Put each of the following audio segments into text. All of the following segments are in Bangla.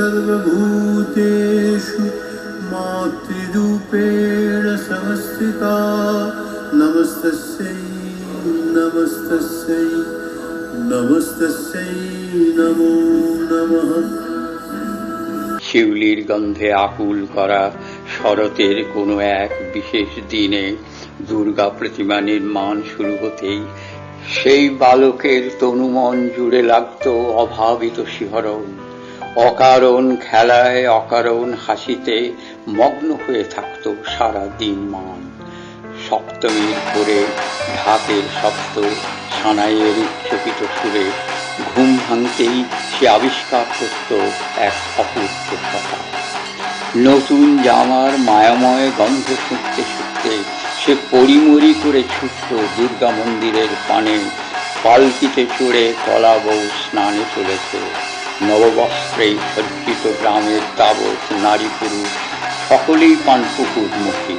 सर्वभूतेषु मातृरूपेण संस्थिता नमस्तस्यै नमस्तस्यै नमस्तस्यै नमो नमः। শিউলির গন্ধে আকুল করা শরতের কোনো এক বিশেষ দিনে দুর্গা প্রতিমা নির্মাণ শুরু হতেই সেই বালকের তনুমন জুড়ে লাগত অভাবিত শিহরণ। অকারণ খেলায় অকারণ হাসিতে মগ্ন হয়ে থাকত সারা দিন মান। সপ্তমীর ভোরে ঢাকের শব্দ, সানাইয়ের উচ্চকিত সুরে ঘুম ভাঙতেই সে আবিষ্কার করত এক অপূর্ব কথা। নতুন জামার মায়াময় গন্ধ শুঁকতে শুঁকতে সে পরিমরি করে ছুটত দুর্গা মন্দিরের পানে। পালকিতে চড়ে কলা বউ স্নানে চলেছে। নববস্ত্রে সজ্জিত গ্রামের তাবৎ নারী পুরুষ সকলেই পানপুকুর মুখী।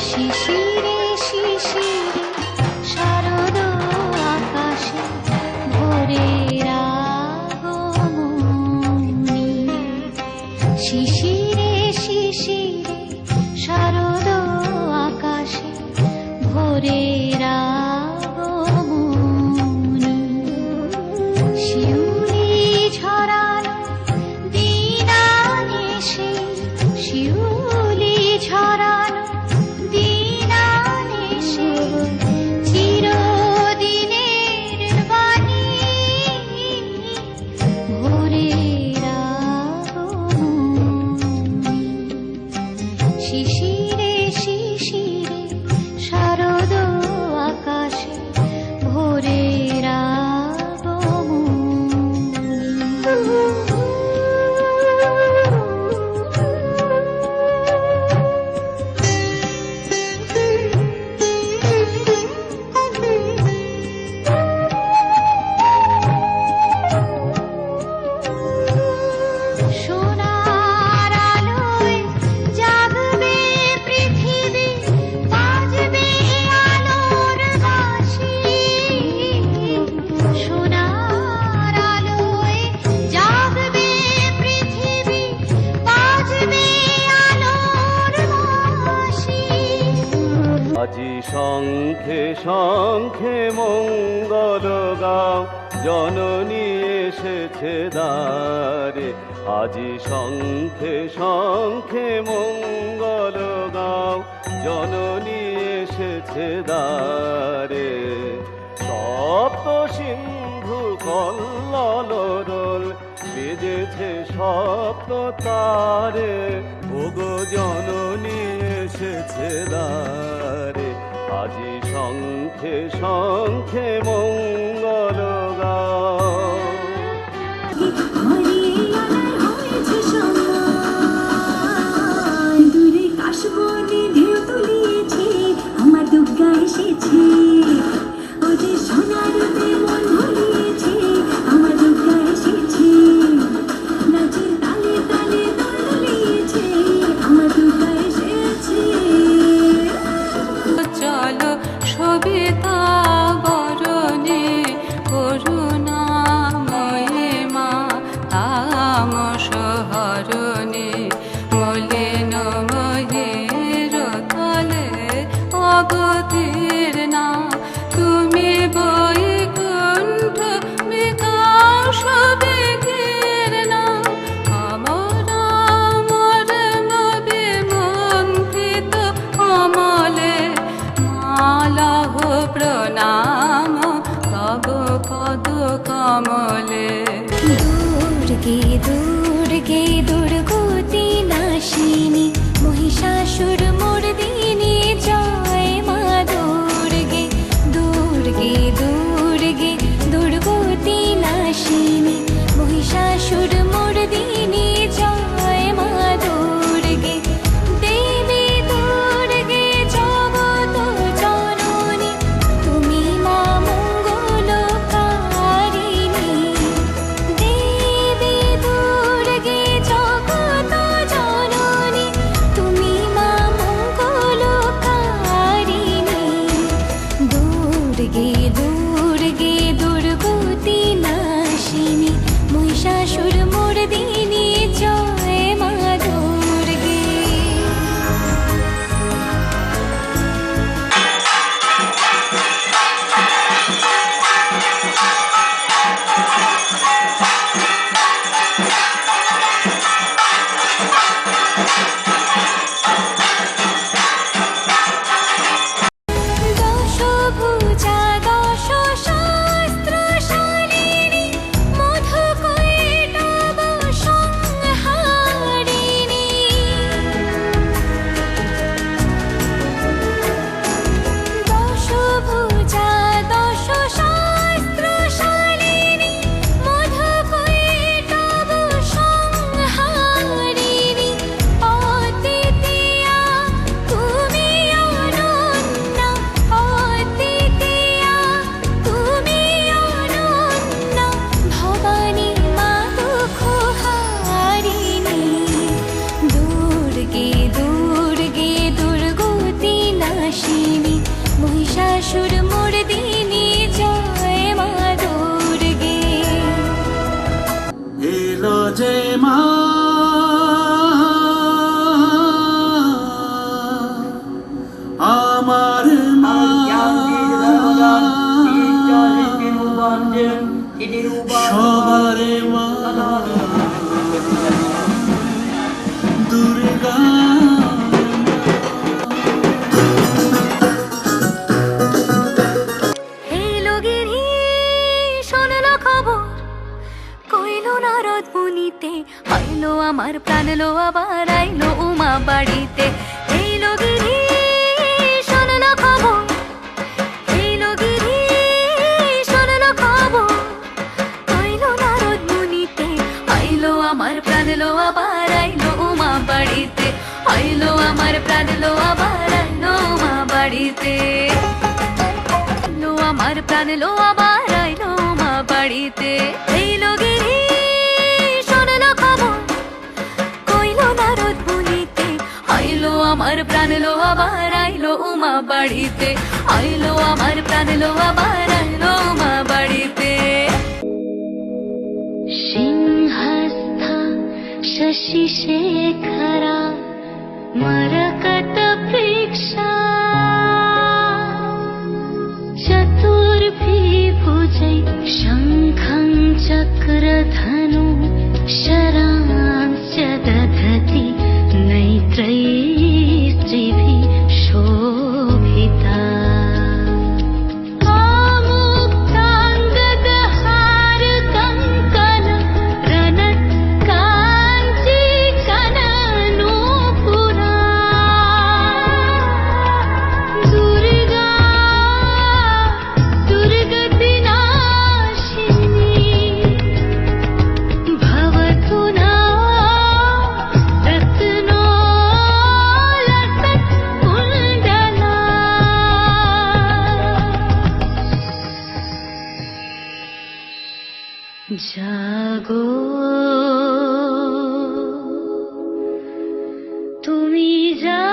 শিশিরে শিশিরে শারদ আকাশে ভোরের আগমনী। শিশিরে শিশিরে শারদ আকাশে ভোরের আগমনী। শিউলি ঝরানো দিনানিশি, শিউলি ঝরানো দিনানিশি চিরদিনের বাণী ভোরের আগমনী। শিশিরে শিশিরে শারদ আকাশে ভোরের সোনার আলোয় জাগবে পৃথিবী, বাজবে আলোর বাঁশি। সোনার আলোয় জাগবে পৃথিবী, বাজবে আলোর বাঁশি। আজি শঙ্খে শঙ্খে মঙ্গল গাও, জননী এসেছে দ্বারে। আজি শঙ্খে শঙ্খে মঙ্গল গাও, জননী এসেছে দ্বারে। সপ্ত সিন্ধু কল্লোল বেজেছে সপ্ত তারে, ওগো জননী এসেছে দ্বারে। আজি শঙ্খে শঙ্খে মঙ্গল গাও। দূরে কাশবনে ঢেউ তুলিয়েছে, আমার দুর্গা এসেছে। ও যে সোনার মন ভরিয়েছে, আমার দুর্গা এসেছে। নাচের তালে তালে দোল দুলিয়েছে, আমার দুর্গা এসেছে। চলো সবিতা বরণে করুণাময়ী মা তামস হরণে। মলিন মহের তলে অবতীর্ণা, তুমি বৈকুণ্ঠ বিকাশ বিকীর্ণা। আমরা মর্ম বিমন্থিত কমলে, মালহ প্রণাম তব পদ কমলে। দুর্গে দুর্গে দুর্গতি নাশিনী, মহিষাসুর মর্দিনী জয় মা দুর্গে। দুর্গে দুর্গে দুর্গতি নাশিনী, মহিষাসুর মর্দিনী জয় মা দুর্গে। দেবী দুর্গে জগত জননী, তুমি মা মঙ্গলকারিণী। দেবী দুর্গে আমার মা সবার মা দুর্গা এই লগিরি শোনলো খবর কইলো নারদ মুনিতে আইলো আমার প্রাণ লো আবার আইলো উমা বাড়িতে এই লগিরি শোনলো খবর এই লগিরি শোনলো খবর কইলো নারদ মুনিতে আইলো আমার প্রাণ লো আবার আইলো উমা বাড়িতে আইলো আমার প্রাণ লো আবার আইলো উমা বাড়িতে লো আমার প্রাণ লো আবার আইলো মা বাড়িতে এই লগিরি শোনলো খবর কইলো নারদ মুনিতে আইলো আমার প্রাণ লো আবার আইলো উমা বাড়িতে আইলো আমার প্রাণ লো আবার আইলো মা বাড়িতে সিংহস্থ শশি শেখরা মরকত প্রেক্ষা चतुर्भिभुजै शङ्खं चक्रधनु शरांश्च दधति नैत्रैस्त्रिभिः शोभिता आमुक्ताङ्गदहारकङ्कण रणत्काञ्चीकननूपुरा दुर्गा दुर्गतिनाशिनी भवतु नः रत्नोलसत्कुण्डला जागो তুমি জাগো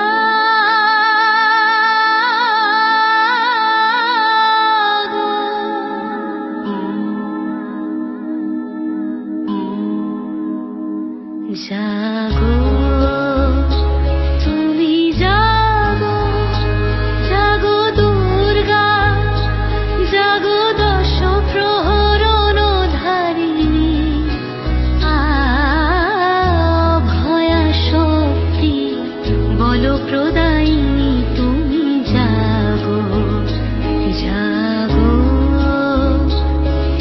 জাগো তুমি জাগো জাগো দুর্গা জাগো দশ প্রহরণ ধারিণী ভয়া শক্তি বল প্রদায়িনী তুমি জাগো জাগো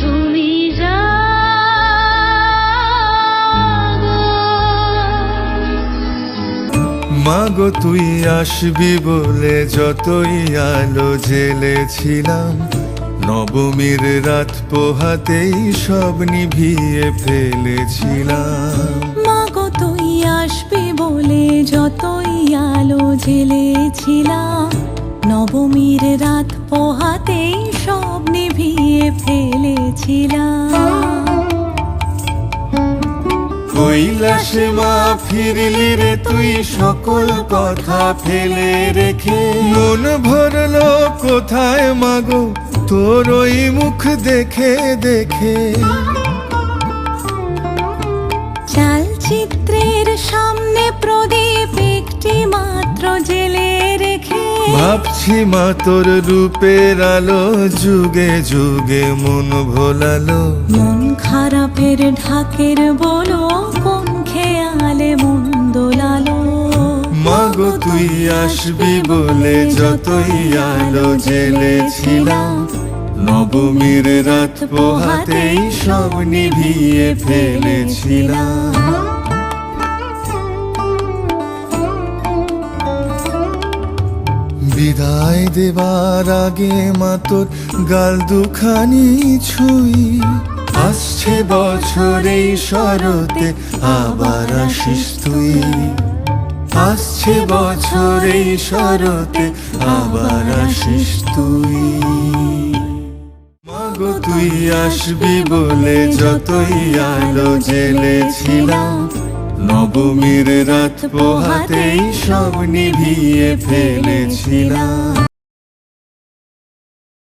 তুমি জাগো মাগো তুই আসবি বলে যতই আলো জেলেছিলাম নবমীর রাত পোহাতেই সব নিভিয়ে ফেলেছিলাম মাগো তুই আসবি বলে যতই আলো জ্বেলেছিলাম নবমীর রাত পোহাতেই সব নিভিয়ে ফেলেছিলাম কৈলাসে মা ফিরলি রে তুই সকল কথা ফেলে রেখে মন ভরলো কোথায় মাগো তোর ওই মুখ দেখে দেখে চালচিত্রের সামনে প্রদীপ একটি মাত্র জেলে রেখে ভাবছি মা তোর রূপের আলো যুগে যুগে মন ভোলালো মন খারাপের ঢাকের বলো কোন খেয়ালে মন দোলালো মাগো তুই আসবি বলে যতই আলো জেলেছিলাম নবমীর রাত পোহাতেই সব নিভিয়ে ফেলেছিলাম বিদায় দেবার আগে মা তোর গাল দুখানি ছুঁই আসছে বছর এই শরতে আবার আসিস তুই আসছে বছর এই শরতে আবার আসিস তুই মাগো তুই আসবি বলে যতই আলো জেলেছিলাম নবমীর রাত পোহাতেই সব নিভিয়ে ফেলেছিলাম